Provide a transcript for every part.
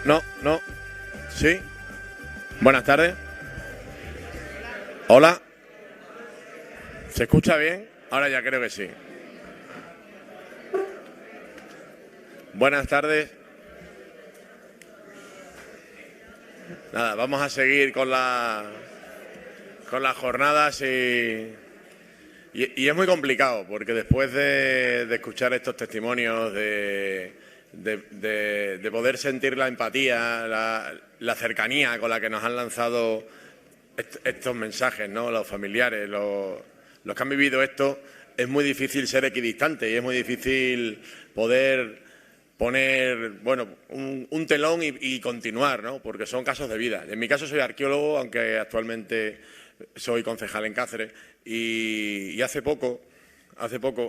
No, no. Sí. Buenas tardes. Hola. ¿Se escucha bien? Ahora ya creo que sí. Buenas tardes. Nada, vamos a seguir con las jornadas y es muy complicado porque después de escuchar estos testimonios, de poder sentir la empatía, la cercanía con la que nos han lanzado estos mensajes, ¿no? Los familiares, los que han vivido esto, es muy difícil ser equidistante y es muy difícil poder poner, bueno, un telón y continuar, ¿no? Porque son casos de vida. En mi caso soy arqueólogo, aunque actualmente soy concejal en Cáceres, y hace poco,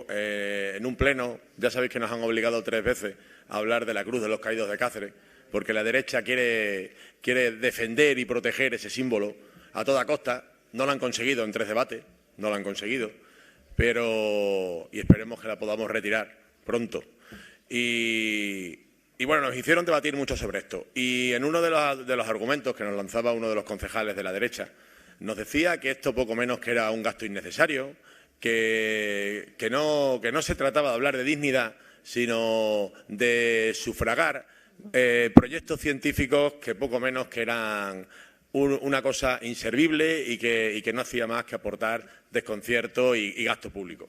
en un pleno, ya sabéis que nos han obligado 3 veces a hablar de la Cruz de los Caídos de Cáceres, porque la derecha quiere defender y proteger ese símbolo a toda costa. No lo han conseguido en 3 debates, no lo han conseguido, y esperemos que la podamos retirar pronto. Y bueno, nos hicieron debatir mucho sobre esto. Y en uno de los argumentos que nos lanzaba uno de los concejales de la derecha, nos decía que esto poco menos que era un gasto innecesario, que no se trataba de hablar de dignidad, sino de sufragar proyectos científicos que poco menos que eran una cosa inservible y que no hacía más que aportar desconcierto y gasto público.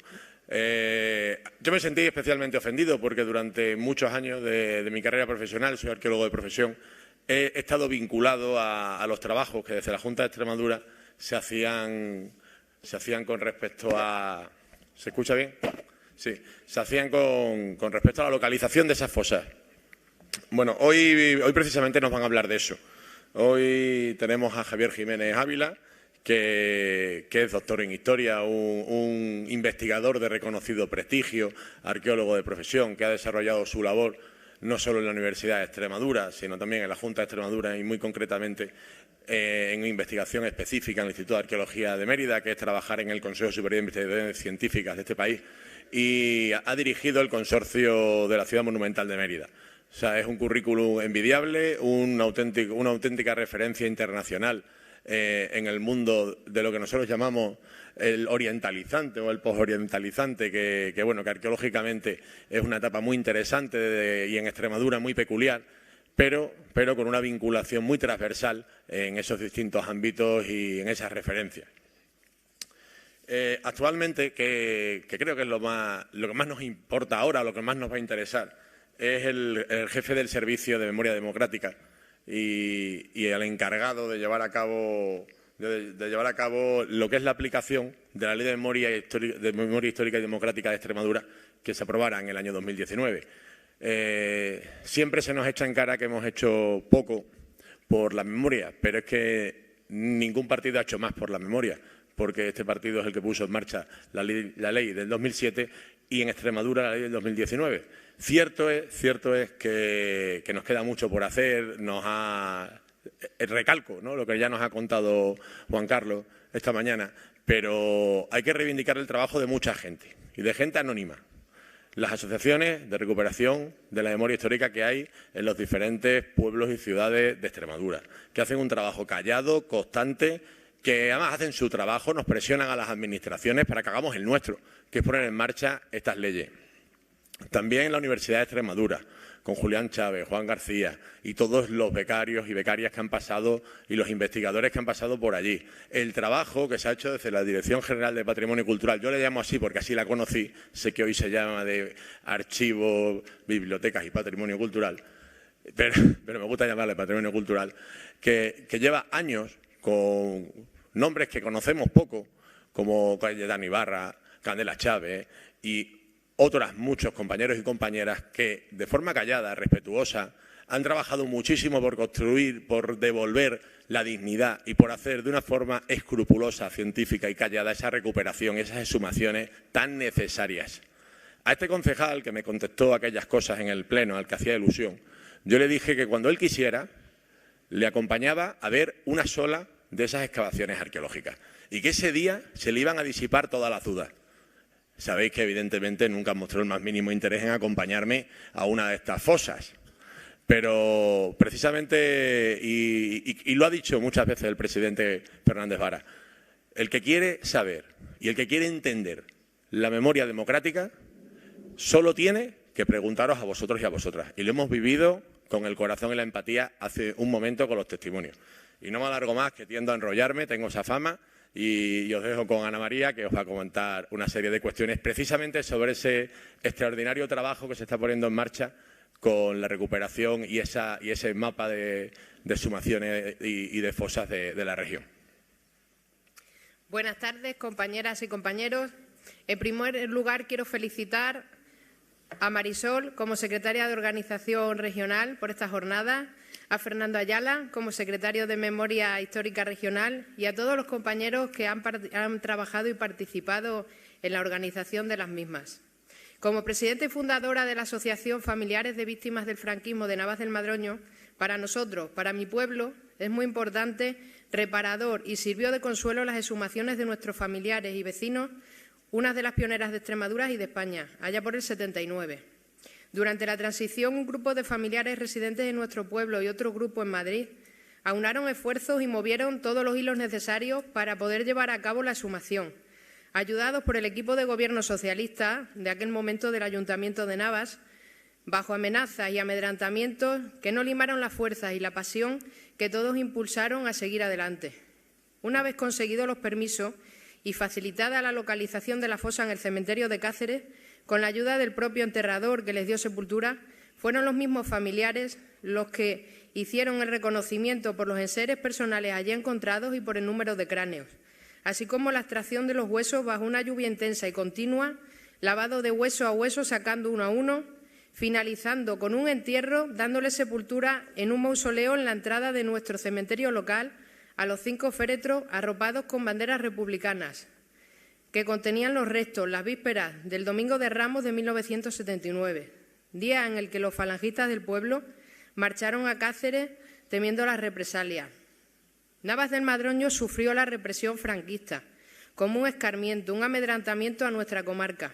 Yo me sentí especialmente ofendido porque durante muchos años de mi carrera profesional, soy arqueólogo de profesión, he estado vinculado a los trabajos que desde la Junta de Extremadura se hacían con respecto a... ¿Se escucha bien? Sí, se hacían con respecto a la localización de esas fosas. Bueno, hoy precisamente nos van a hablar de eso. Hoy tenemos a Javier Jiménez Ávila, que es doctor en Historia, un investigador de reconocido prestigio, arqueólogo de profesión, que ha desarrollado su labor no solo en la Universidad de Extremadura, sino también en la Junta de Extremadura y muy concretamente en investigación específica en el Instituto de Arqueología de Mérida, que es trabajar en el Consejo Superior de Investigaciones Científicas de este país, y ha dirigido el Consorcio de la Ciudad Monumental de Mérida. O sea, es un currículum envidiable, una auténtica referencia internacional en el mundo de lo que nosotros llamamos el orientalizante o el posorientalizante, que arqueológicamente es una etapa muy interesante y en Extremadura muy peculiar, pero con una vinculación muy transversal en esos distintos ámbitos y en esas referencias. Actualmente, que creo que es lo que más nos importa ahora, lo que más nos va a interesar, es el jefe del Servicio de Memoria Democrática y el encargado de llevar a cabo lo que es la aplicación de la Ley de Memoria Histórica y Democrática de Extremadura, que se aprobara en el año 2019. Siempre se nos echa en cara que hemos hecho poco por la memoria, pero es que ningún partido ha hecho más por la memoria, porque este partido es el que puso en marcha la ley del 2007 y en Extremadura la ley del 2019. Cierto es que nos queda mucho por hacer, recalco, ¿no?, lo que ya nos ha contado Juan Carlos esta mañana, pero hay que reivindicar el trabajo de mucha gente y de gente anónima. Las asociaciones de recuperación de la memoria histórica que hay en los diferentes pueblos y ciudades de Extremadura, que hacen un trabajo callado, constante, que además hacen su trabajo, nos presionan a las administraciones para que hagamos el nuestro, que es poner en marcha estas leyes. También en la Universidad de Extremadura, con Julián Chávez, Juan García y todos los becarios y becarias que han pasado y los investigadores que han pasado por allí. El trabajo que se ha hecho desde la Dirección General de Patrimonio Cultural, yo le llamo así porque así la conocí, sé que hoy se llama de Archivos, Bibliotecas y Patrimonio Cultural, pero me gusta llamarle Patrimonio Cultural, que lleva años con nombres que conocemos poco, como Cayetano Ibarra, Candela Chávez y otros muchos compañeros y compañeras que, de forma callada, respetuosa, han trabajado muchísimo por construir, por devolver la dignidad y por hacer de una forma escrupulosa, científica y callada esa recuperación, esas exhumaciones tan necesarias. A este concejal que me contestó aquellas cosas en el pleno al que hacía ilusión, yo le dije que cuando él quisiera le acompañaba a ver una sola de esas excavaciones arqueológicas y que ese día se le iban a disipar todas las dudas. Sabéis que evidentemente nunca mostró el más mínimo interés en acompañarme a una de estas fosas, Pero precisamente, y lo ha dicho muchas veces el presidente Fernández Vara, el que quiere saber y el que quiere entender la memoria democrática solo tiene que preguntaros a vosotros y a vosotras. Y lo hemos vivido con el corazón y la empatía hace un momento con los testimonios. Y no me alargo más, que tiendo a enrollarme, tengo esa fama, y os dejo con Ana María, que os va a comentar una serie de cuestiones precisamente sobre ese extraordinario trabajo que se está poniendo en marcha con la recuperación y ese mapa de exhumaciones y de fosas de la región. Buenas tardes, compañeras y compañeros. En primer lugar, quiero felicitar a Marisol como secretaria de Organización Regional por esta jornada, a Fernando Ayala como secretario de Memoria Histórica Regional y a todos los compañeros que han trabajado y participado en la organización de las mismas. Como presidenta y fundadora de la Asociación Familiares de Víctimas del Franquismo de Navas del Madroño, para nosotros, para mi pueblo, es muy importante, reparador y sirvió de consuelo las exhumaciones de nuestros familiares y vecinos, unas de las pioneras de Extremadura y de España, allá por el 79. Durante la transición, un grupo de familiares residentes en nuestro pueblo y otro grupo en Madrid aunaron esfuerzos y movieron todos los hilos necesarios para poder llevar a cabo la exhumación, ayudados por el equipo de gobierno socialista de aquel momento del Ayuntamiento de Navas, bajo amenazas y amedrentamientos que no limaron las fuerzas y la pasión que todos impulsaron a seguir adelante. Una vez conseguidos los permisos y facilitada la localización de la fosa en el cementerio de Cáceres, con la ayuda del propio enterrador que les dio sepultura, fueron los mismos familiares los que hicieron el reconocimiento por los enseres personales allí encontrados y por el número de cráneos, así como la extracción de los huesos bajo una lluvia intensa y continua, lavado de hueso a hueso sacando uno a uno, finalizando con un entierro dándole sepultura en un mausoleo en la entrada de nuestro cementerio local a los 5 féretros arropados con banderas republicanas, que contenían los restos las vísperas del Domingo de Ramos de 1979, día en el que los falangistas del pueblo marcharon a Cáceres temiendo las represalias. Navas del Madroño sufrió la represión franquista como un escarmiento, un amedrentamiento a nuestra comarca,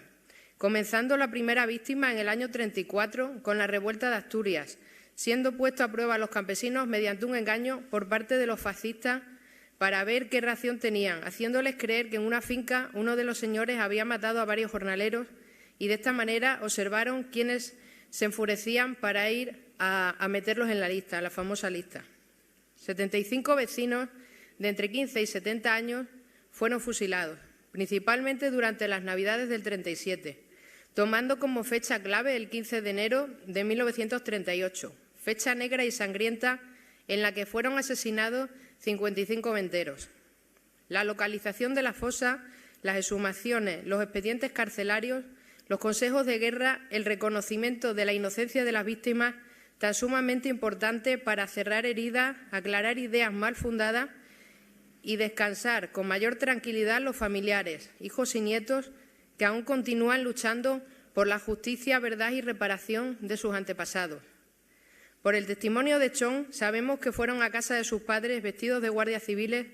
comenzando la primera víctima en el año 34 con la revuelta de Asturias, siendo puesto a prueba a los campesinos mediante un engaño por parte de los fascistas para ver qué reacción tenían, haciéndoles creer que en una finca uno de los señores había matado a varios jornaleros y de esta manera observaron quienes se enfurecían para ir a meterlos en la lista, la famosa lista. 75 vecinos de entre 15 y 70 años fueron fusilados, principalmente durante las Navidades del 37, tomando como fecha clave el 15 de enero de 1938, fecha negra y sangrienta en la que fueron asesinados 55 venteros. La localización de la fosa, las exhumaciones, los expedientes carcelarios, los consejos de guerra, el reconocimiento de la inocencia de las víctimas, tan sumamente importante para cerrar heridas, aclarar ideas mal fundadas y descansar con mayor tranquilidad los familiares, hijos y nietos que aún continúan luchando por la justicia, verdad y reparación de sus antepasados. Por el testimonio de Chon, sabemos que fueron a casa de sus padres vestidos de guardias civiles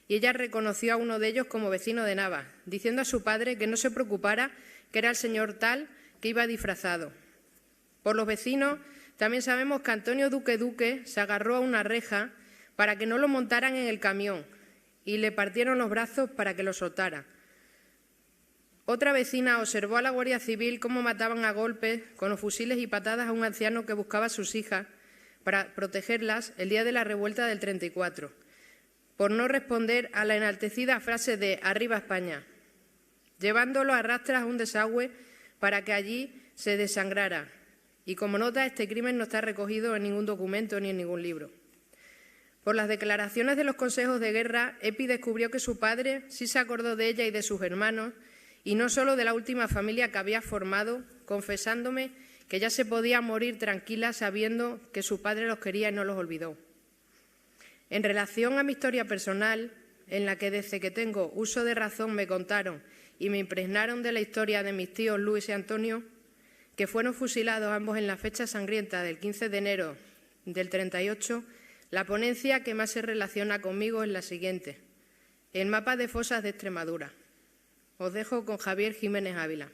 y ella reconoció a uno de ellos como vecino de Navas, diciendo a su padre que no se preocupara, que era el señor tal que iba disfrazado. Por los vecinos, también sabemos que Antonio Duque se agarró a una reja para que no lo montaran en el camión y le partieron los brazos para que lo soltara. Otra vecina observó a la Guardia Civil cómo mataban a golpes con los fusiles y patadas a un anciano que buscaba a sus hijas para protegerlas el día de la revuelta del 34, por no responder a la enaltecida frase de «Arriba España», llevándolo a rastras a un desagüe para que allí se desangrara. Y como nota, este crimen no está recogido en ningún documento ni en ningún libro. Por las declaraciones de los consejos de guerra, Epi descubrió que su padre sí se acordó de ella y de sus hermanos, y no solo de la última familia que había formado, confesándome que ya se podía morir tranquila sabiendo que su padre los quería y no los olvidó. En relación a mi historia personal, en la que desde que tengo uso de razón me contaron y me impregnaron de la historia de mis tíos Luis y Antonio, que fueron fusilados ambos en la fecha sangrienta del 15 de enero del 38, la ponencia que más se relaciona conmigo es la siguiente: el mapa de fosas de Extremadura. Os dejo con Javier Jiménez Ávila.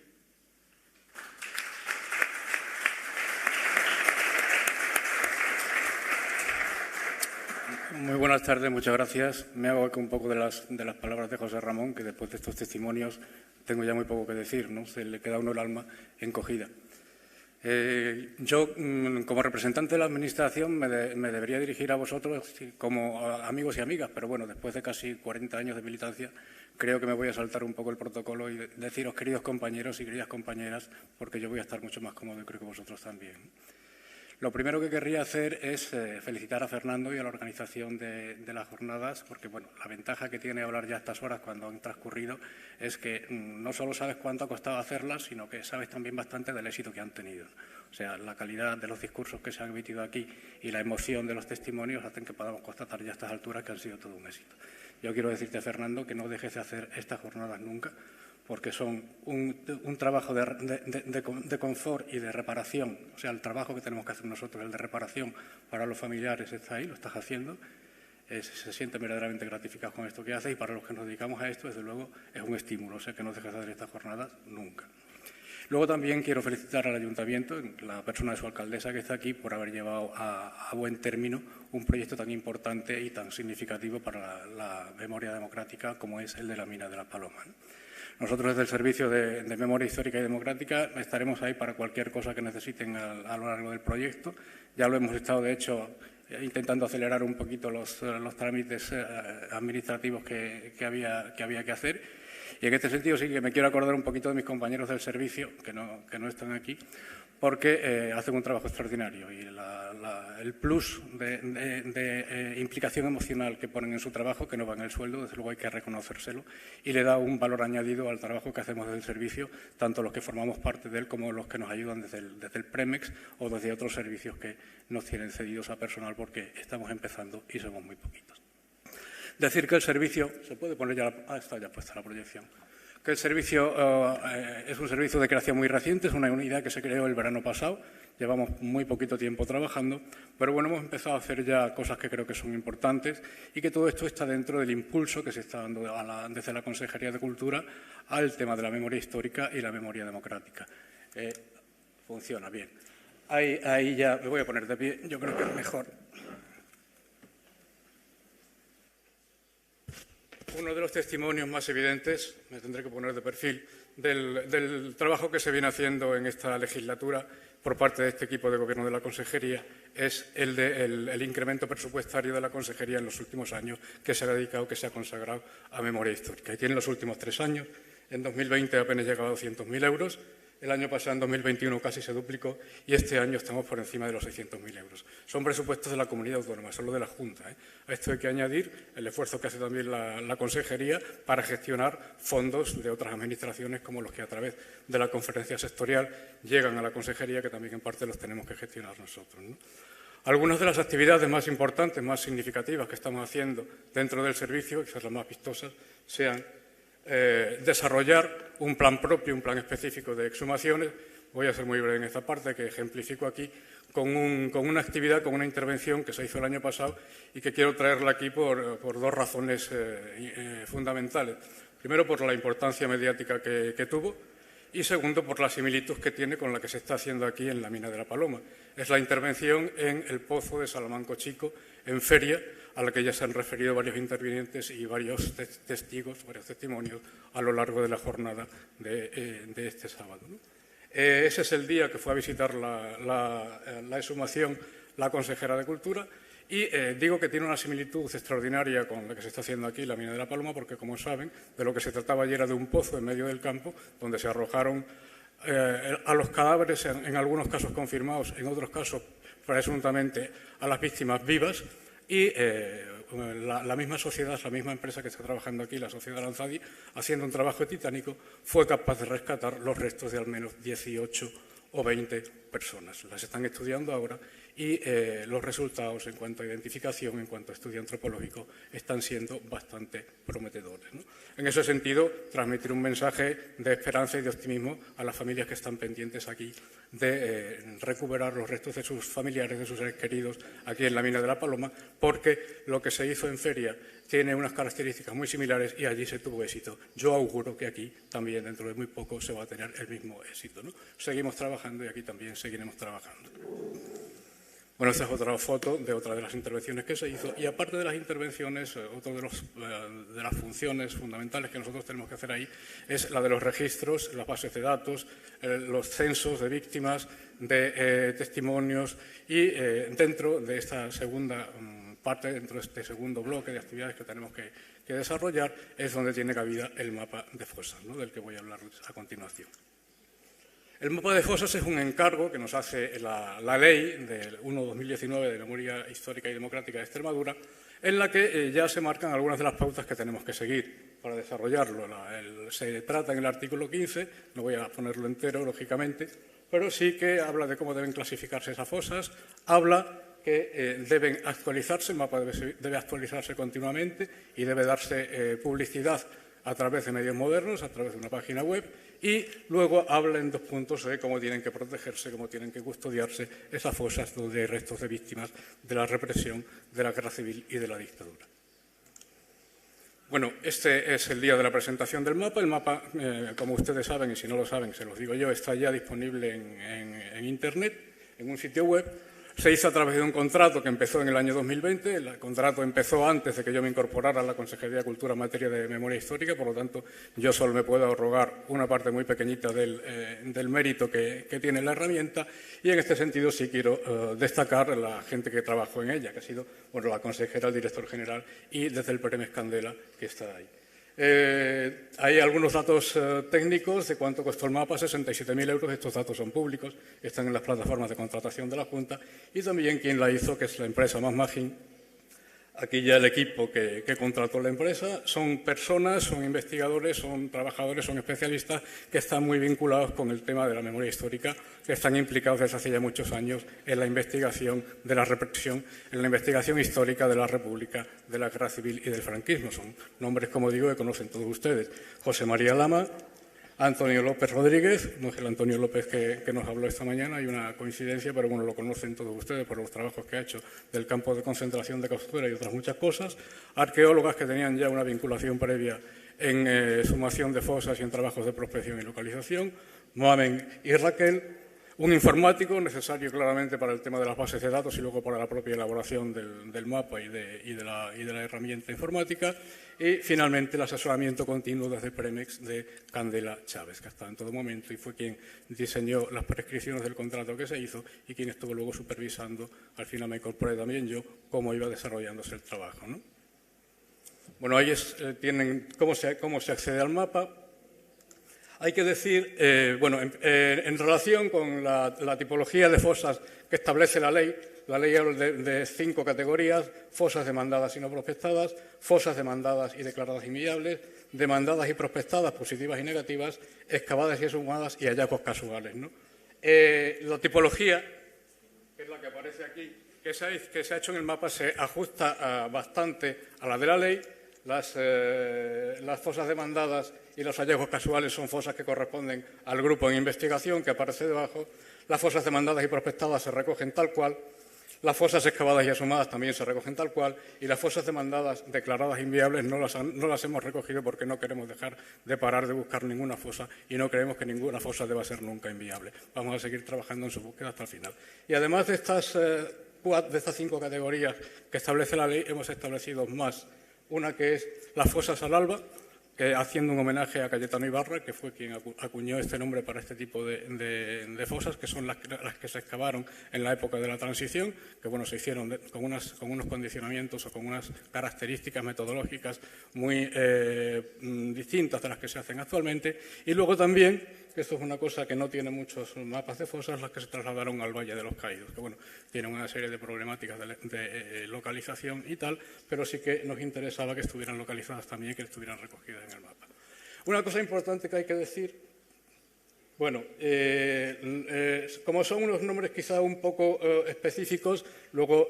Muy buenas tardes, muchas gracias. Me hago eco un poco de las palabras de José Ramón, que después de estos testimonios tengo ya muy poco que decir, ¿no? Se le queda a uno el alma encogida. Yo, como representante de la Administración, me debería dirigir a vosotros como amigos y amigas, pero bueno, después de casi 40 años de militancia, creo que me voy a saltar un poco el protocolo y deciros, queridos compañeros y queridas compañeras, porque yo voy a estar mucho más cómodo y creo que vosotros también. Lo primero que querría hacer es felicitar a Fernando y a la organización de las jornadas, porque bueno, la ventaja que tiene hablar ya a estas horas cuando han transcurrido es que no solo sabes cuánto ha costado hacerlas, sino que sabes también bastante del éxito que han tenido. O sea, la calidad de los discursos que se han emitido aquí y la emoción de los testimonios hacen que podamos constatar ya a estas alturas que han sido todo un éxito. Yo quiero decirte, Fernando, que no dejes de hacer estas jornadas nunca, porque son un trabajo de confort y de reparación. O sea, el trabajo que tenemos que hacer nosotros, el de reparación para los familiares, está ahí, lo estás haciendo. Se siente verdaderamente gratificado con esto que haces y para los que nos dedicamos a esto, desde luego, es un estímulo. O sea, que no dejes de hacer estas jornadas nunca. Luego también quiero felicitar al Ayuntamiento, la persona de su alcaldesa que está aquí, por haber llevado a buen término un proyecto tan importante y tan significativo para la memoria democrática como es el de la mina de La Paloma. Nosotros desde el Servicio de Memoria Histórica y Democrática estaremos ahí para cualquier cosa que necesiten a lo largo del proyecto. Ya lo hemos estado, de hecho, intentando acelerar un poquito los trámites administrativos que había que hacer. Y en este sentido sí que me quiero acordar un poquito de mis compañeros del servicio, que no están aquí, porque hacen un trabajo extraordinario y el plus de implicación emocional que ponen en su trabajo, que no va en el sueldo, desde luego hay que reconocérselo, y le da un valor añadido al trabajo que hacemos desde el servicio, tanto los que formamos parte de él como los que nos ayudan desde el Premex o desde otros servicios que nos tienen cedidos a personal porque estamos empezando y somos muy poquitos. Decir que el servicio, se puede poner ya, está ya puesta la proyección, que el servicio es un servicio de creación muy reciente, es una unidad que se creó el verano pasado, llevamos muy poquito tiempo trabajando, pero bueno, hemos empezado a hacer ya cosas que creo que son importantes y que todo esto está dentro del impulso que se está dando desde la Consejería de Cultura al tema de la memoria histórica y la memoria democrática. Funciona bien. Ahí ya me voy a poner de pie, yo creo que es mejor. Uno de los testimonios más evidentes, me tendré que poner de perfil, del trabajo que se viene haciendo en esta legislatura por parte de este equipo de gobierno de la Consejería es el incremento presupuestario de la Consejería en los últimos años que se ha dedicado, que se ha consagrado a memoria histórica. Y tiene los últimos 3 años. En 2020 apenas llegaba a 200.000 euros. El año pasado, en 2021, casi se duplicó y este año estamos por encima de los 600.000 euros. Son presupuestos de la comunidad autónoma, solo de la Junta. A esto hay que añadir el esfuerzo que hace también la Consejería para gestionar fondos de otras administraciones como los que a través de la conferencia sectorial llegan a la Consejería, que también en parte los tenemos que gestionar nosotros, ¿no? Algunas de las actividades más importantes, más significativas que estamos haciendo dentro del servicio, quizás las más vistosas, sean desarrollar un plan propio, un plan específico de exhumaciones. Voy a ser muy breve en esta parte, que ejemplifico aquí con una actividad, con una intervención que se hizo el año pasado y que quiero traerla aquí por 2 razones fundamentales. Primero, por la importancia mediática que tuvo y segundo, por la similitud que tiene con la que se está haciendo aquí en la mina de La Paloma. Es la intervención en el pozo de Salamanco Chico, en Feria, a la que ya se han referido varios intervinientes y varios testigos, varios testimonios a lo largo de la jornada de este sábado, ¿no? Ese es el día que fue a visitar la exhumación la consejera de Cultura y digo que tiene una similitud extraordinaria con la que se está haciendo aquí, la mina de La Paloma, porque, como saben, de lo que se trataba ayer era de un pozo en medio del campo donde se arrojaron a los cadáveres, en algunos casos confirmados, en otros casos presuntamente a las víctimas vivas. Y la misma sociedad, la misma empresa que está trabajando aquí, la sociedad Lanzadi, haciendo un trabajo titánico, fue capaz de rescatar los restos de al menos 18 o 20 personas. Las están estudiando ahora y los resultados en cuanto a identificación, en cuanto a estudio antropológico, están siendo bastante prometedores, ¿no? En ese sentido, transmitir un mensaje de esperanza y de optimismo a las familias que están pendientes aquí de recuperar los restos de sus familiares, de sus seres queridos, aquí en la mina de La Paloma, porque lo que se hizo en Feria tiene unas características muy similares y allí se tuvo éxito. Yo auguro que aquí también dentro de muy poco se va a tener el mismo éxito, ¿no? Seguimos trabajando y aquí también seguiremos trabajando. Bueno, esta es otra foto de otra de las intervenciones que se hizo y aparte de las intervenciones, otra de las funciones fundamentales que nosotros tenemos que hacer ahí es la de los registros, las bases de datos, los censos de víctimas, de testimonios y dentro de esta segunda parte, dentro de este segundo bloque de actividades que tenemos que desarrollar es donde tiene cabida el mapa de fosas, ¿no?, del que voy a hablarles a continuación. El mapa de fosas es un encargo que nos hace la ley del 1/2019 de Memoria Histórica y Democrática de Extremadura, en la que ya se marcan algunas de las pautas que tenemos que seguir para desarrollarlo. Se trata en el artículo 15, no voy a ponerlo entero, lógicamente, pero sí que habla de cómo deben clasificarse esas fosas, habla que deben actualizarse, el mapa debe actualizarse continuamente y debe darse publicidad a través de medios modernos, a través de una página web, y luego habla en 2 puntos de cómo tienen que protegerse, cómo tienen que custodiarse esas fosas donde hay restos de víctimas de la represión, de la guerra civil y de la dictadura. Bueno, este es el día de la presentación del mapa. El mapa, como ustedes saben, y si no lo saben, se los digo yo, está ya disponible en Internet, en un sitio web. Se hizo a través de un contrato que empezó en el año 2020. El contrato empezó antes de que yo me incorporara a la Consejería de Cultura en materia de memoria histórica, por lo tanto, yo solo me puedo arrogar una parte muy pequeñita del mérito que tiene la herramienta y en este sentido sí quiero destacar a la gente que trabajó en ella, que ha sido la consejera, el director general y desde el Premio Candela que está ahí. Hay algunos datos técnicos de cuánto costó el mapa, 67.000 euros. Estos datos son públicos, están en las plataformas de contratación de la Junta y también quien la hizo, que es la empresa Magmagin. Aquí ya el equipo que contrató la empresa son personas, son investigadores, son trabajadores, son especialistas que están muy vinculados con el tema de la memoria histórica, que están implicados desde hace ya muchos años en la investigación de la represión, en la investigación histórica de la República, de la Guerra Civil y del franquismo. Son nombres, como digo, que conocen todos ustedes. José María Lama, Antonio López Rodríguez, no es el Antonio López que nos habló esta mañana, hay una coincidencia, pero bueno, lo conocen todos ustedes por los trabajos que ha hecho del campo de concentración de Costura y otras muchas cosas. Arqueólogas que tenían ya una vinculación previa en sumación de fosas y en trabajos de prospección y localización. Mohamed y Raquel. Un informático necesario claramente para el tema de las bases de datos y luego para la propia elaboración del mapa y de la herramienta informática. Y finalmente el asesoramiento continuo desde Premex de Candela Chávez, que ha estado en todo momento y fue quien diseñó las prescripciones del contrato que se hizo y quien estuvo luego supervisando, al final me incorporé también yo, cómo iba desarrollándose el trabajo, ¿no? Bueno, ahí tienen cómo se accede al mapa. Hay que decir, en relación con la tipología de fosas que establece la ley habla de 5 categorías: fosas demandadas y no prospectadas, fosas demandadas y declaradas inviables, demandadas y prospectadas, positivas y negativas, excavadas y exhumadas y hallazgos casuales, ¿no? La tipología, que es la que aparece aquí, que se ha hecho en el mapa, se ajusta bastante a la de la ley. Las fosas demandadas y los hallazgos casuales son fosas que corresponden al grupo en investigación que aparece debajo. Las fosas demandadas y prospectadas se recogen tal cual. Las fosas excavadas y exhumadas también se recogen tal cual. Y las fosas demandadas declaradas inviables no las hemos recogido porque no queremos dejar de parar de buscar ninguna fosa y no creemos que ninguna fosa deba ser nunca inviable. Vamos a seguir trabajando en su búsqueda hasta el final. Y además de estas 5 categorías que establece la ley, hemos establecido más. Una que es las fosas al alba, que haciendo un homenaje a Cayetano Ibarra, que fue quien acuñó este nombre para este tipo de fosas, que son las que se excavaron en la época de la transición, que bueno, se hicieron con unos condicionamientos o con unas características metodológicas muy distintas de las que se hacen actualmente. Y luego también, que esto es una cosa que no tiene muchos mapas de fosas, las que se trasladaron al Valle de los Caídos, que bueno, tienen una serie de problemáticas de localización y tal, pero sí que nos interesaba que estuvieran localizadas también y que estuvieran recogidas en el mapa. Una cosa importante que hay que decir, bueno, como son unos nombres quizá un poco específicos, luego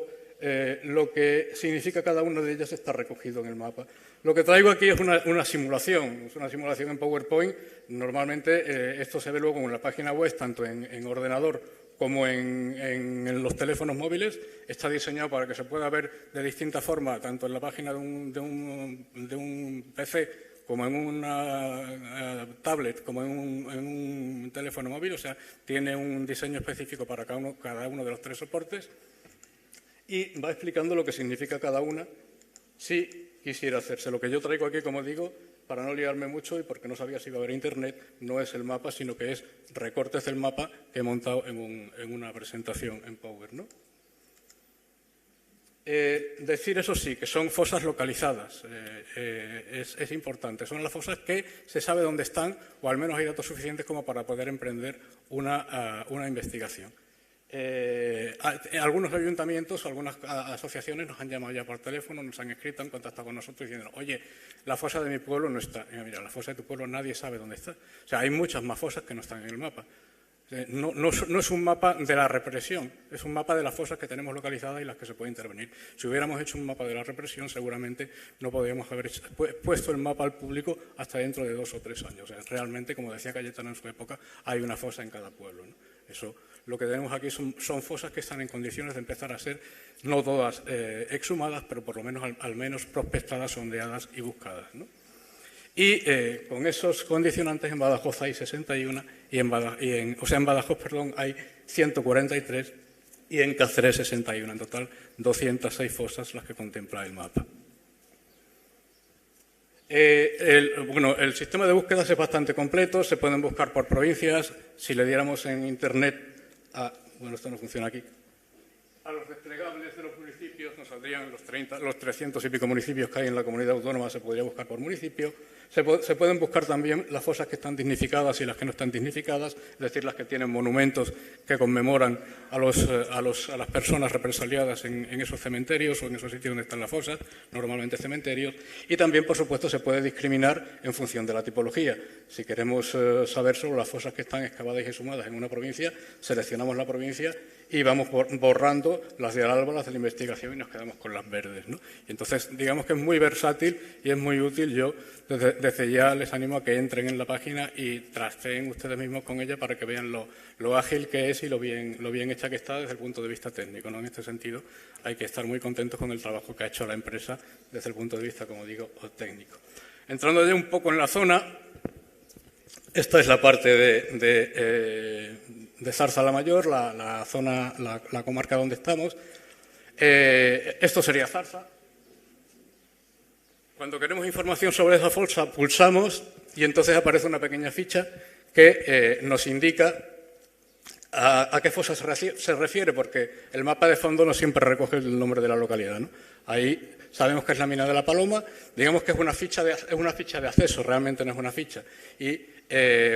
lo que significa cada una de ellas está recogido en el mapa. Lo que traigo aquí es una simulación, es una simulación en PowerPoint. Normalmente esto se ve luego en la página web, tanto en ordenador como en los teléfonos móviles. Está diseñado para que se pueda ver de distinta forma, tanto en la página de un PC como en una tablet, como en un teléfono móvil. O sea, tiene un diseño específico para cada uno de los 3 soportes. y va explicando lo que significa cada una si quisiera hacerse. Lo que yo traigo aquí, como digo, para no liarme mucho y porque no sabía si iba a haber internet, no es el mapa, sino que es recortes del mapa que he montado en una presentación en Power, ¿no? Decir, eso sí, que son fosas localizadas, es importante. Son las fosas que se sabe dónde están, o al menos hay datos suficientes como para poder emprender una investigación. Algunos ayuntamientos, algunas asociaciones nos han llamado ya por teléfono, nos han escrito, han contactado con nosotros diciendo, oye, la fosa de mi pueblo no está. Y mira, la fosa de tu pueblo nadie sabe dónde está. O sea, hay muchas más fosas que no están en el mapa. No es un mapa de la represión, es un mapa de las fosas que tenemos localizadas y las que se puede intervenir. Si hubiéramos hecho un mapa de la represión, seguramente no podríamos haber puesto el mapa al público hasta dentro de 2 o 3 años. O sea, realmente, como decía Cayetano en su época, hay una fosa en cada pueblo, ¿no? Eso, lo que tenemos aquí son fosas que están en condiciones de empezar a ser, no todas exhumadas, pero por lo menos al menos prospectadas, sondeadas y buscadas, ¿no? Y con esos condicionantes en Badajoz hay 61 en Badajoz, hay 143 y en Cáceres 61. En total, 206 fosas las que contempla el mapa. El sistema de búsquedas es bastante completo, se pueden buscar por provincias. Si le diéramos en Internet bueno, esto no funciona aquí. A los desplegables de los municipios nos saldrían los 300 y pico municipios que hay en la comunidad autónoma, se podría buscar por municipio. Se pueden buscar también las fosas que están dignificadas y las que no están dignificadas, es decir, las que tienen monumentos que conmemoran a las personas represaliadas en esos cementerios o en esos sitios donde están las fosas, normalmente cementerios. Y también, por supuesto, se puede discriminar en función de la tipología. Si queremos saber sobre las fosas que están excavadas y exhumadas en una provincia, seleccionamos la provincia y vamos borrando las de al alba, las de la investigación, y nos quedamos con las verdes, ¿no? Y entonces, digamos que es muy versátil y es muy útil. Yo desde ya les animo a que entren en la página y trasteen ustedes mismos con ella para que vean lo ágil que es y lo bien hecha que está desde el punto de vista técnico, ¿no? En este sentido, hay que estar muy contentos con el trabajo que ha hecho la empresa desde el punto de vista, como digo, técnico. Entrando ya un poco en la zona, esta es la parte de Zarza-la-Mayor, la zona, la comarca donde estamos. Esto sería Zarza. Cuando queremos información sobre esa fosa, pulsamos y entonces aparece una pequeña ficha que nos indica a qué fosa se refiere, porque el mapa de fondo no siempre recoge el nombre de la localidad, ¿no? Ahí sabemos que es la mina de la Paloma, digamos que es una ficha de acceso, realmente no es una ficha. Y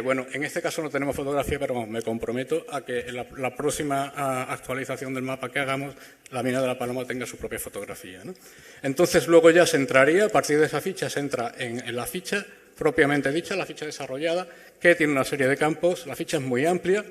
bueno, en este caso no tenemos fotografía, pero vamos, me comprometo a que en la próxima actualización del mapa que hagamos, la mina de la Paloma tenga su propia fotografía, ¿no? Entonces luego ya se entraría, a partir de esa ficha se entra en la ficha propiamente dicha, la ficha desarrollada, que tiene una serie de campos. La ficha es muy amplia,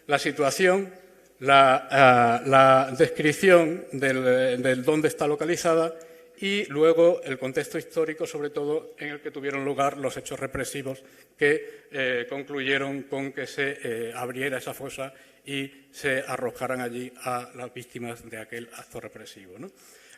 la situación, la descripción del dónde está localizada y luego el contexto histórico, sobre todo en el que tuvieron lugar los hechos represivos que concluyeron con que se abriera esa fosa y se arrojaran allí a las víctimas de aquel acto represivo, ¿no?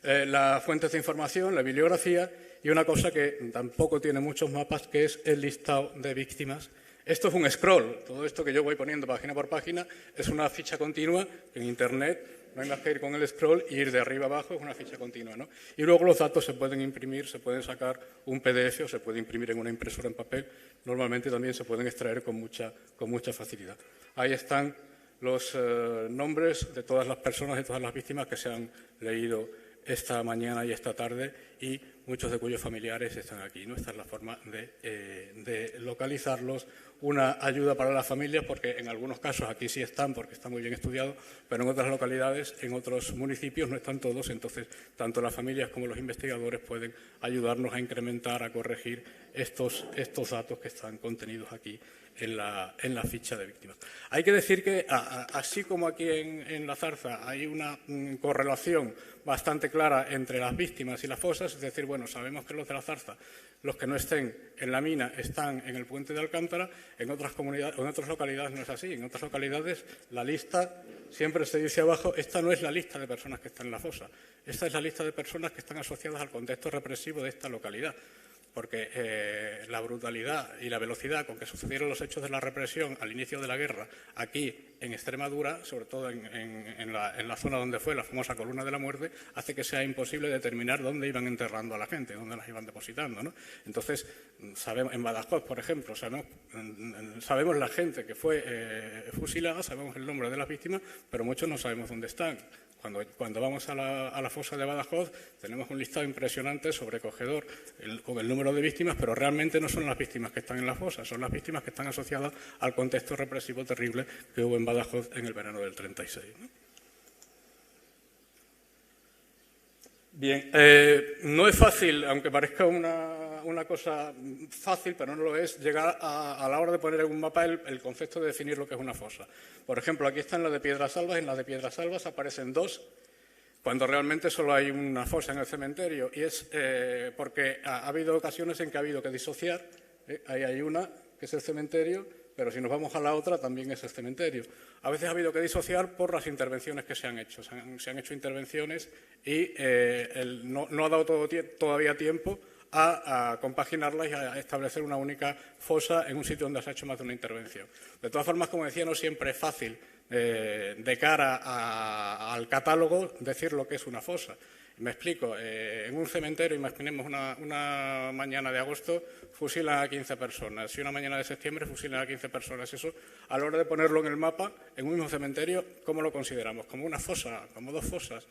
Las fuentes de información, la bibliografía y una cosa que tampoco tiene muchos mapas, que es el listado de víctimas. Esto es un scroll, todo esto que yo voy poniendo página por página es una ficha continua en Internet. No hay más que ir con el scroll y ir de arriba abajo, es una ficha continua, ¿no? Y luego los datos se pueden imprimir, se pueden sacar un PDF o se puede imprimir en una impresora en papel. Normalmente también se pueden extraer con mucha facilidad. Ahí están los nombres de todas las personas, de todas las víctimas que se han leído esta mañana y esta tarde y muchos de cuyos familiares están aquí, ¿no? Esta es la forma de localizarlos. Una ayuda para las familias, porque en algunos casos aquí sí están, porque está muy bien estudiado, pero en otras localidades, en otros municipios no están todos. Entonces, tanto las familias como los investigadores pueden ayudarnos a incrementar, a corregir estos datos que están contenidos aquí en la ficha de víctimas. Hay que decir que, así como aquí en la Zarza hay una correlación bastante clara entre las víctimas y las fosas, es decir, bueno, sabemos que los de la Zarza, los que no estén en la mina, están en el puente de Alcántara. En otras comunidades o en otras localidades no es así. En otras localidades la lista siempre se dice abajo, esta no es la lista de personas que están en la fosa, esta es la lista de personas que están asociadas al contexto represivo de esta localidad. Porque la brutalidad y la velocidad con que sucedieron los hechos de la represión al inicio de la guerra aquí en Extremadura, sobre todo en la zona donde fue la famosa Columna de la Muerte, hace que sea imposible determinar dónde iban enterrando a la gente, dónde las iban depositando, ¿no? Entonces, sabemos, en Badajoz, por ejemplo, sabemos la gente que fue fusilada, sabemos el nombre de las víctimas, pero muchos no sabemos dónde están. Cuando vamos a la fosa de Badajoz tenemos un listado impresionante, sobrecogedor, con el número de víctimas, pero realmente no son las víctimas que están en la fosa, son las víctimas que están asociadas al contexto represivo terrible que hubo en Badajoz en el verano del 36, ¿no? Bien, no es fácil, aunque parezca una cosa fácil, pero no lo es, llegar a la hora de poner en un mapa el concepto de definir lo que es una fosa. Por ejemplo, aquí está en la de Piedrasalbas, en la de Piedrasalbas aparecen dos, cuando realmente solo hay una fosa en el cementerio, y es porque ha habido ocasiones en que ha habido que disociar, ahí hay una, que es el cementerio, pero si nos vamos a la otra también es el cementerio. A veces ha habido que disociar por las intervenciones que se han hecho. Se han hecho intervenciones y no ha dado todavía tiempo a compaginarlas y a establecer una única fosa en un sitio donde se ha hecho más de una intervención. De todas formas, como decía, no siempre es fácil de cara al catálogo decir lo que es una fosa. Me explico, en un cementerio, imaginemos una mañana de agosto, fusilan a 15 personas, y una mañana de septiembre fusilan a 15 personas. Eso, a la hora de ponerlo en el mapa, en un mismo cementerio, ¿cómo lo consideramos? ¿Como una fosa? ¿Como dos fosas?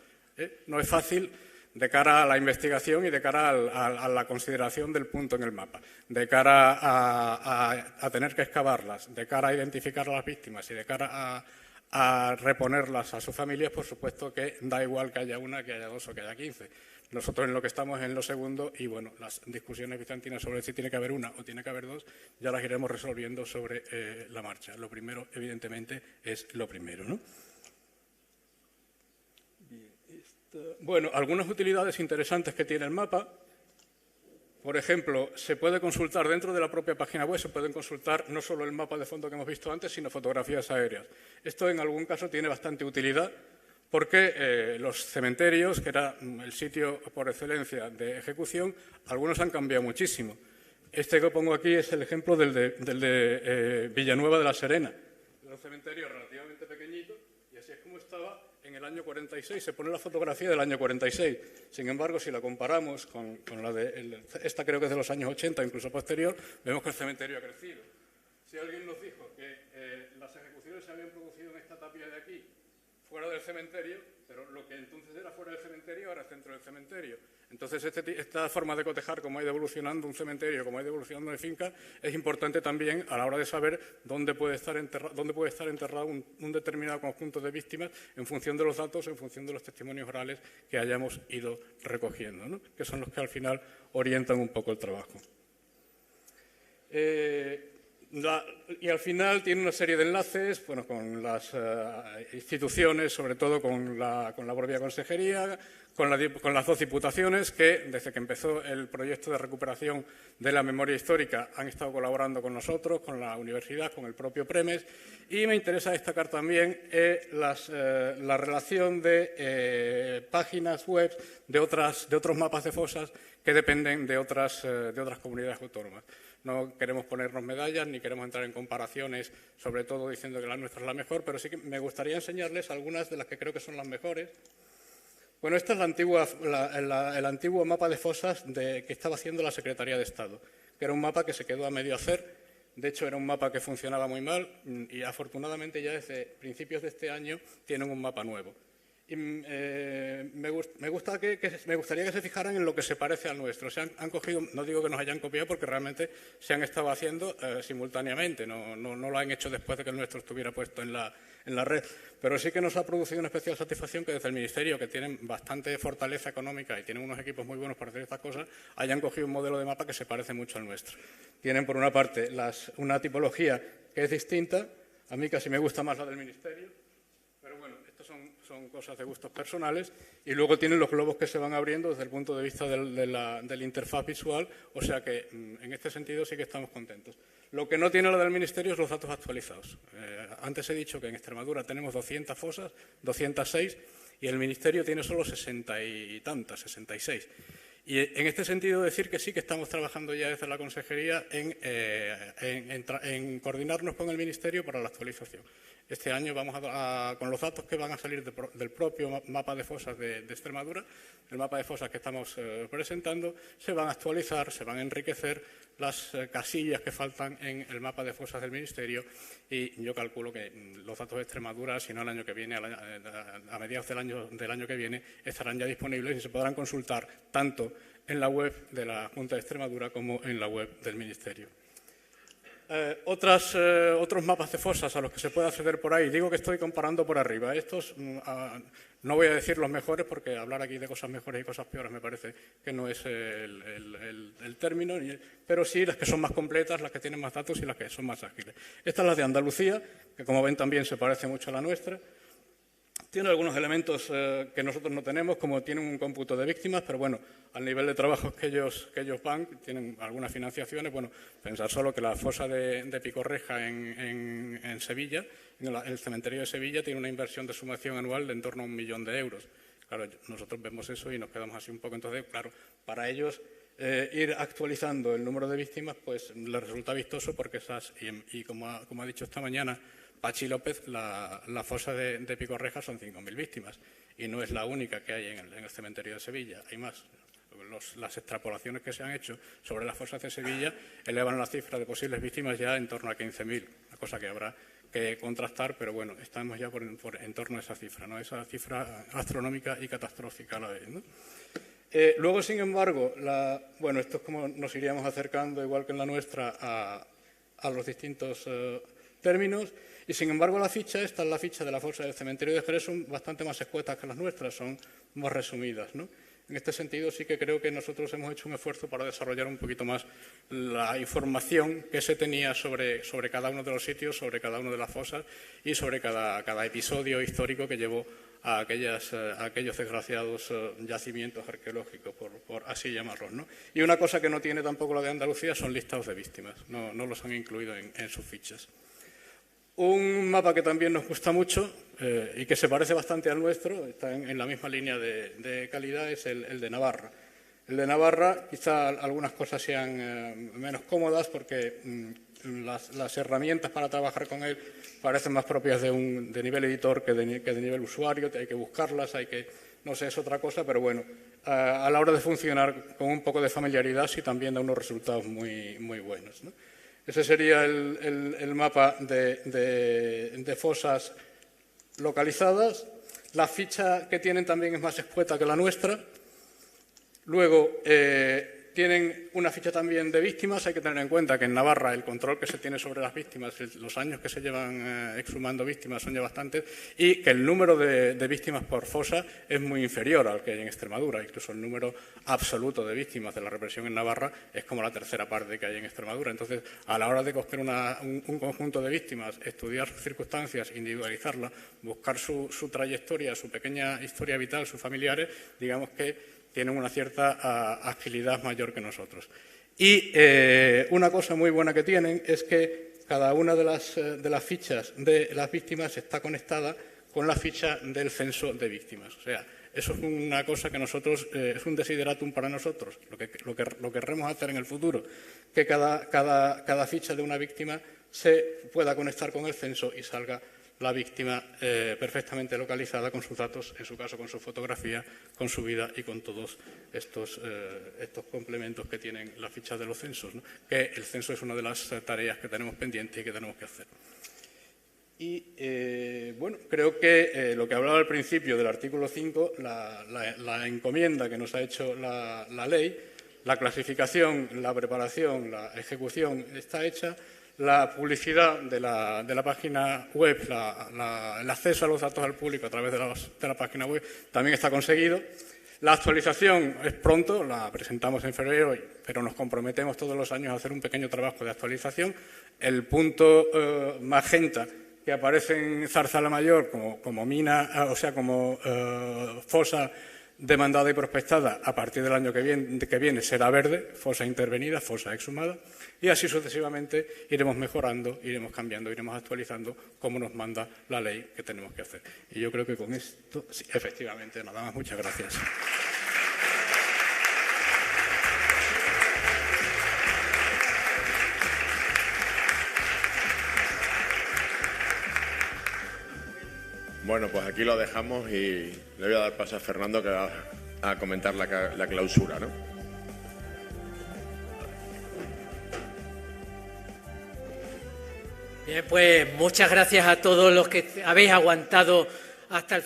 No es fácil de cara a la investigación y de cara a la consideración del punto en el mapa, de cara a tener que excavarlas, de cara a identificar a las víctimas y de cara a reponerlas a sus familias. Por supuesto que da igual que haya una, que haya dos o que haya 15. Nosotros en lo que estamos en lo segundo y, bueno, las discusiones bizantinas sobre si tiene que haber una o tiene que haber dos ya las iremos resolviendo sobre la marcha. Lo primero, evidentemente, es lo primero, ¿no? Bien, bueno, algunas utilidades interesantes que tiene el mapa. Por ejemplo, se puede consultar dentro de la propia página web, se pueden consultar no solo el mapa de fondo que hemos visto antes, sino fotografías aéreas. Esto en algún caso tiene bastante utilidad porque los cementerios, que era el sitio por excelencia de ejecución, algunos han cambiado muchísimo. Este que pongo aquí es el ejemplo del de Villanueva de la Serena. Era un cementerio relativamente pequeñito y así es como estaba en el año 46. Se pone la fotografía del año 46. Sin embargo, si la comparamos con la de esta, creo que es de los años 80, incluso posterior, vemos que el cementerio ha crecido. Si alguien nos dijo que las ejecuciones se habían producido en esta tapia de aquí, fuera del cementerio, pero lo que entonces era fuera del cementerio ahora es dentro del cementerio. Entonces, esta forma de cotejar cómo ha ido evolucionando un cementerio, cómo ha ido evolucionando una finca, es importante también a la hora de saber dónde puede estar enterrado un determinado conjunto de víctimas en función de los datos, en función de los testimonios orales que hayamos ido recogiendo, ¿no? Que son los que al final orientan un poco el trabajo. Y al final tiene una serie de enlaces, bueno, con las instituciones, sobre todo con la propia consejería, con las dos diputaciones que, desde que empezó el proyecto de recuperación de la memoria histórica, han estado colaborando con nosotros, con la universidad, con el propio Premes. Y me interesa destacar también la relación de páginas web de otros mapas de fosas que dependen de otras comunidades autónomas. No queremos ponernos medallas ni queremos entrar en comparaciones, sobre todo diciendo que la nuestra es la mejor, pero sí que me gustaría enseñarles algunas de las que creo que son las mejores. Bueno, esta es el antiguo mapa de fosas que estaba haciendo la Secretaría de Estado, que era un mapa que se quedó a medio hacer. De hecho, era un mapa que funcionaba muy mal y afortunadamente ya desde principios de este año tienen un mapa nuevo. Y me gustaría que se fijaran en lo que se parece al nuestro. Se han cogido, no digo que nos hayan copiado porque realmente se han estado haciendo simultáneamente, no lo han hecho después de que el nuestro estuviera puesto en la red, pero sí que nos ha producido una especial satisfacción que desde el Ministerio, que tienen bastante fortaleza económica y tienen unos equipos muy buenos para hacer estas cosas, hayan cogido un modelo de mapa que se parece mucho al nuestro. Tienen, por una parte, una tipología que es distinta. A mí casi me gusta más la del Ministerio, pero bueno, estos son cosas de gustos personales. Y luego tienen los globos que se van abriendo desde el punto de vista de la interfaz visual, o sea que en este sentido sí que estamos contentos. Lo que no tiene la del Ministerio es los datos actualizados. Antes he dicho que en Extremadura tenemos 200 fosas, 206, y el Ministerio tiene solo 60 y tantas, 66. Y en este sentido decir que sí que estamos trabajando ya desde la Consejería en coordinarnos con el Ministerio para la actualización. Este año vamos con los datos que van a salir del propio mapa de fosas de Extremadura, el mapa de fosas que estamos presentando, se van a actualizar, se van a enriquecer las casillas que faltan en el mapa de fosas del Ministerio, y yo calculo que los datos de Extremadura, si no el año que viene, a mediados del año que viene, estarán ya disponibles y se podrán consultar tanto en la web de la Junta de Extremadura como en la web del Ministerio. Otros mapas de fosas a los que se puede acceder por ahí. Digo que estoy comparando por arriba. Estos, no voy a decir los mejores, porque hablar aquí de cosas mejores y cosas peores me parece que no es el término, pero sí las que son más completas, las que tienen más datos y las que son más ágiles. Esta es la de Andalucía, que como ven también se parece mucho a la nuestra. Tiene algunos elementos que nosotros no tenemos, como tiene un cómputo de víctimas, pero bueno, al nivel de trabajos que ellos van, tienen algunas financiaciones. Bueno, pensar solo que la fosa de Picorreja en Sevilla, en el cementerio de Sevilla, tiene una inversión de sumación anual de en torno a 1 millón de euros. Claro, nosotros vemos eso y nos quedamos así un poco. Entonces, claro, para ellos ir actualizando el número de víctimas, pues les resulta vistoso, porque y como ha dicho esta mañana Pachi López, la fosa de Picorreja son 5.000 víctimas y no es la única que hay en el cementerio de Sevilla, hay más. Las extrapolaciones que se han hecho sobre las fosas de Sevilla elevan la cifra de posibles víctimas ya en torno a 15.000, una cosa que habrá que contrastar, pero bueno, estamos ya en torno a esa cifra, ¿no? Esa cifra astronómica y catastrófica a la vez, ¿no? Luego, sin embargo, bueno, esto es como nos iríamos acercando, igual que en la nuestra, a los distintos términos. Y, sin embargo, esta es la ficha de la fosa del cementerio de Jerez, son bastante más escuetas que las nuestras, son más resumidas, ¿no? En este sentido, sí que creo que nosotros hemos hecho un esfuerzo para desarrollar un poquito más la información que se tenía sobre cada uno de los sitios, sobre cada una de las fosas y sobre cada episodio histórico que llevó a aquellos desgraciados yacimientos arqueológicos, por así llamarlos, ¿no? Y una cosa que no tiene tampoco la de Andalucía son listados de víctimas, no los han incluido en sus fichas. Un mapa que también nos gusta mucho y que se parece bastante al nuestro, está en la misma línea de calidad, es el de Navarra. El de Navarra, quizá algunas cosas sean menos cómodas, porque las herramientas para trabajar con él parecen más propias de nivel editor que de nivel usuario. Hay que buscarlas, no sé, es otra cosa, pero bueno, a la hora de funcionar con un poco de familiaridad sí también da unos resultados muy, muy buenos, ¿no? Ese sería el mapa de fosas localizadas. La ficha que tienen también es más escueta que la nuestra. Luego, tienen una ficha también de víctimas. Hay que tener en cuenta que en Navarra el control que se tiene sobre las víctimas, los años que se llevan exhumando víctimas son ya bastantes, y que el número de víctimas por fosa es muy inferior al que hay en Extremadura. Incluso el número absoluto de víctimas de la represión en Navarra es como la tercera parte que hay en Extremadura. Entonces, a la hora de coger un conjunto de víctimas, estudiar sus circunstancias, individualizarla, buscar su trayectoria, su pequeña historia vital, sus familiares, digamos que tienen una cierta agilidad mayor que nosotros. Y una cosa muy buena que tienen es que cada una de las fichas de las víctimas está conectada con la ficha del censo de víctimas. O sea, eso es una cosa que nosotros, es un desideratum para nosotros, lo querremos hacer en el futuro, que cada ficha de una víctima se pueda conectar con el censo y salga la víctima perfectamente localizada con sus datos, en su caso con su fotografía, con su vida y con todos estos complementos que tienen las fichas de los censos, ¿no? Que el censo es una de las tareas que tenemos pendientes y que tenemos que hacer. Y bueno, creo que lo que hablaba al principio del artículo 5, la encomienda que nos ha hecho la ley, la clasificación, la preparación, la ejecución está hecha. La publicidad de la página web, el acceso a los datos al público a través de la página web también está conseguido. La actualización es pronto, la presentamos en febrero, pero nos comprometemos todos los años a hacer un pequeño trabajo de actualización. El punto magenta que aparece en Zarzala Mayor como mina, o sea, como fosa demandada y prospectada, a partir del año que viene será verde, fosa intervenida, fosa exhumada, y así sucesivamente iremos mejorando, iremos cambiando, iremos actualizando como nos manda la ley que tenemos que hacer. Y yo creo que con esto, sí, efectivamente, nada más. Muchas gracias. Bueno, pues aquí lo dejamos y le voy a dar paso a Fernando que va a comentar la clausura, ¿no? Bien, pues muchas gracias a todos los que habéis aguantado hasta el